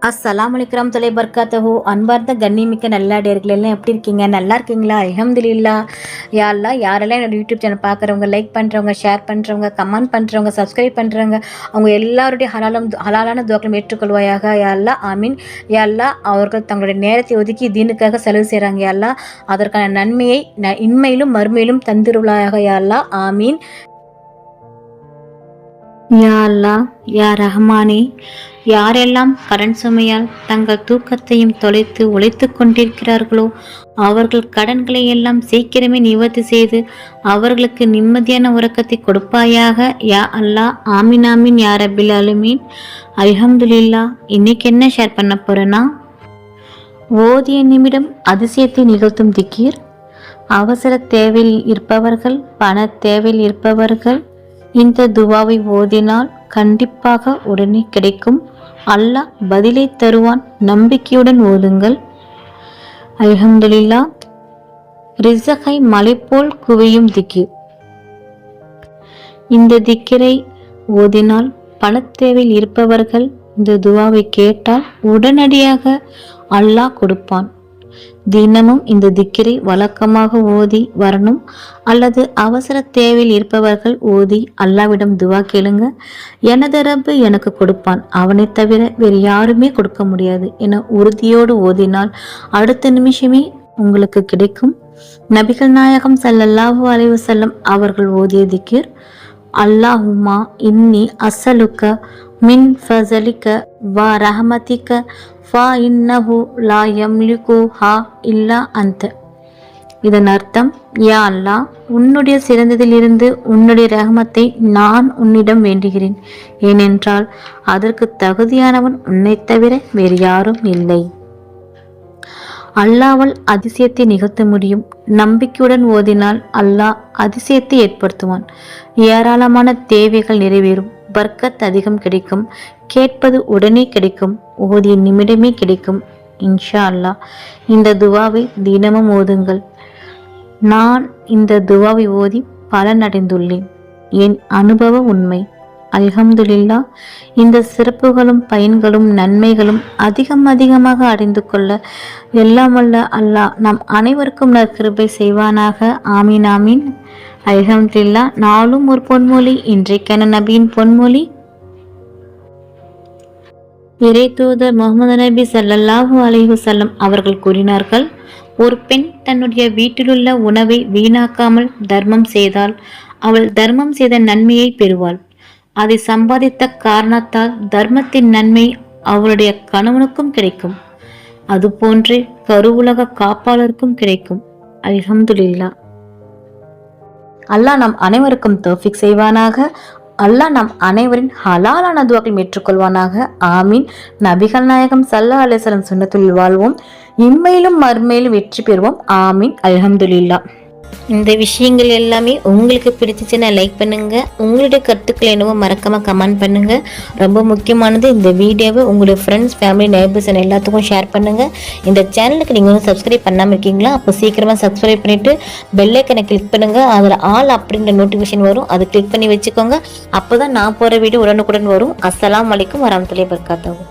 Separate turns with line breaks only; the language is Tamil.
அஸ்ஸலாமு அலைக்கும் தொலை பர்காத்தஹு. அன்பார்ந்த கண்ணிமிக்க நல்லாடியர்கள் எல்லாம் எப்படி இருக்கீங்க? நல்லா இருக்கீங்களா? அல்ஹம்துலில்லாஹ். யா அல்லாஹ், யாரெல்லாம் என்னோட யூடியூப் சேனல் பார்க்குறவங்க, லைக் பண்ணுறவங்க, ஷேர் பண்ணுறவங்க, கமெண்ட் பண்ணுறவங்க, சப்ஸ்கிரைப் பண்ணுறவங்க, அவங்க எல்லாருடைய ஹலாலான துவாக்களும் ஏற்றுக்கொள்வாயாக. யா அல்லாஹ், ஆமீன். யா அல்லாஹ், அவர்கள் தங்களுடைய நேரத்தை ஒதுக்கி தீனுக்காக செலவு செய்கிறாங்க. யா அல்லாஹ், அதற்கான நன்மையை இன்மையிலும் மறுமையிலும் தந்திருவாயாக. யா அல்லாஹ், ஆமீன். யா அல்லாஹ், யா ரஹ்மானே, யாரெல்லாம் கடன் சுமையால் தங்கள் தூக்கத்தையும் தொலைத்து உழைத்து கொண்டிருக்கிறார்களோ அவர்கள் கடன்களை எல்லாம் சீக்கிரமே நிவர்த்தி செய்து அவர்களுக்கு நிம்மதியான உறக்கத்தை கொடுப்பாயாக. யா அல்லாஹ், ஆமீன் ஆமீன் யா ரப்பில் ஆலமீன். அல்ஹம்துலில்லாஹ். இன்னைக்கு என்ன ஷேர் பண்ண போறேன்னா, ஓதிய நிமிடம் அதிசயத்தை நிகழ்த்தும் திக்கீர். அவசர தேவையில் இருப்பவர்கள், பண தேவையில் இருப்பவர்கள் இந்த துவாவை ஓதினால் கண்டிப்பாக உடனே கிடைக்கும். அல்லாஹ் பதிலை தருவான். நம்பிக்கையுடன் ஓதுங்கள். அல்ஹம்துலில்லாஹ். ரிஸகை மலை போல் குவியும் திக்கிர். இந்த திக்கிரை ஓதினால் பணத்தேவையில் இருப்பவர்கள் இந்த துவாவை கேட்டால் உடனடியாக அல்லாஹ் கொடுப்பான். தினமும் இந்த திக்கிரை வழக்கமாக ஓதி வரணும். அல்லது அவசர தேவையில் இருப்பவர்கள் ஓதி அல்லாவிடம் துவா கேளுங்க. எனது ரப்பு எனக்கு கொடுப்பான், அவனை தவிர வேறு யாருமே கொடுக்க முடியாது என உறுதியோடு ஓதினால் அடுத்த நிமிஷமே உங்களுக்கு கிடைக்கும். நபிகள் நாயகம் ஸல்லல்லாஹு அலைஹி வஸல்லம் அவர்கள் ஓதிய திக்கிர், அல்லாஹும்மா இன்னி அஸ்ஸலுக்க மின் ஃபஸலிக்க வ ரஹமதிக்க ஃபா இன்னஹு லா யம்லிகுஹா இல்லா அன்த. இதன் அர்த்தம், யா அல்லாஹ், உன்னுடைய சிறந்ததிலிருந்து உன்னுடைய ரஹமத்தை நான் உன்னிடம் வேண்டுகிறேன். ஏனென்றால் அதற்கு தகுதியானவன் உன்னை தவிர வேறு யாரும் இல்லை. அல்லாஹ்வால் அதிசயத்தை நிகழ்த்த முடியும். நம்பிக்கையுடன் ஓதினால் அல்லாஹ் அதிசயத்தை ஏற்படுத்துவான். ஏராளமான தேவைகள் நிறைவேறும். பர்க்கத் அதிகம் கிடைக்கும். கேட்பது உடனே கிடைக்கும். ஓதிய நிமிடமே கிடைக்கும். இன்ஷா அல்லாஹ். இந்த துவாவை தினமும் ஓதுங்கள். நான் இந்த துவாவை ஓதி பலனடைந்துள்ளேன். என் அனுபவ உண்மை. அல்ஹம்துலில்லாஹ். இந்த சிறப்புகளும் பயன்களும் நன்மைகளும் அதிகமாக அடைந்து கொள்ள எல்லாம் வல்ல அல்லாஹ் நம் அனைவருக்கும் நற்கிருபை செய்வானாக. ஆமீன் ஆமீன். அல்ஹம்துலில்லாஹ். நாளும் ஒரு பொன்மொழி. இன்றைக்கான நபியின் பொன்மொழி, இறை தூதர் முகமது நபி ஸல்லல்லாஹு அலைஹி வஸல்லம் அவர்கள் கூறினார்கள், ஒரு பெண் தன்னுடைய வீட்டிலுள்ள உணவை வீணாக்காமல் தர்மம் செய்தால் அவள் தர்மம் செய்த நன்மையை பெறுவாள். அதை சம்பாதித்த காரணத்தால் தர்மத்தின் நன்மை அவளுடைய கணவனுக்கும் கிடைக்கும். அதுபோன்று கருவுலக காப்பாளருக்கும் கிடைக்கும். அல்ஹம்துலில்லாஹ். அல்லாஹ் நம் அனைவருக்கும் தௌஃபீக் செய்வானாக. அல்லாஹ் நம் அனைவரின் ஹலாலான துவாக்களை ஏற்றுக்கொள்வானாக. ஆமீன். நபிகள் நாயகம் ஸல்லல்லாஹு அலைஹி வஸல்லம் சுன்னத்துல் வாழ்வோம். இம்மையிலும் மறுமையிலும் வெற்றி பெறுவோம். ஆமீன். அல்ஹம்துலில்லாஹ். இந்த விஷயங்கள் எல்லாமே உங்களுக்கு பிடிச்சிச்சுன்னா லைக் பண்ணுங்க. உங்களுடைய கருத்துக்கள் என்னவோ மறக்காம கமெண்ட் பண்ணுங்க. ரொம்ப முக்கியமானது, இந்த வீடியோவை உங்களுடைய ஃப்ரெண்ட்ஸ், ஃபேமிலி, நெய்பர்ஸ் எல்லாத்துக்கும் ஷேர் பண்ணுங்க. இந்த சேனலுக்கு நீங்கள் வந்து சப்ஸ்கிரைப் பண்ணாமல் இருக்கீங்களா? அப்போ சீக்கிரமாக சப்ஸ்கிரைப் பண்ணிட்டு பெல் ஐக்கனை கிளிக் பண்ணுங்க. அதில் ஆல் அப்படின்ற நோட்டிஃபிகேஷன் வரும், அதை கிளிக் பண்ணி வச்சுக்கோங்க. அப்போதான் நான் போகிற வீடியோ உடனுக்குடன் வரும். அஸ்ஸலாமு அலைக்கும் வரஹ்மத்துல்லாஹி வபரகாத்துஹு.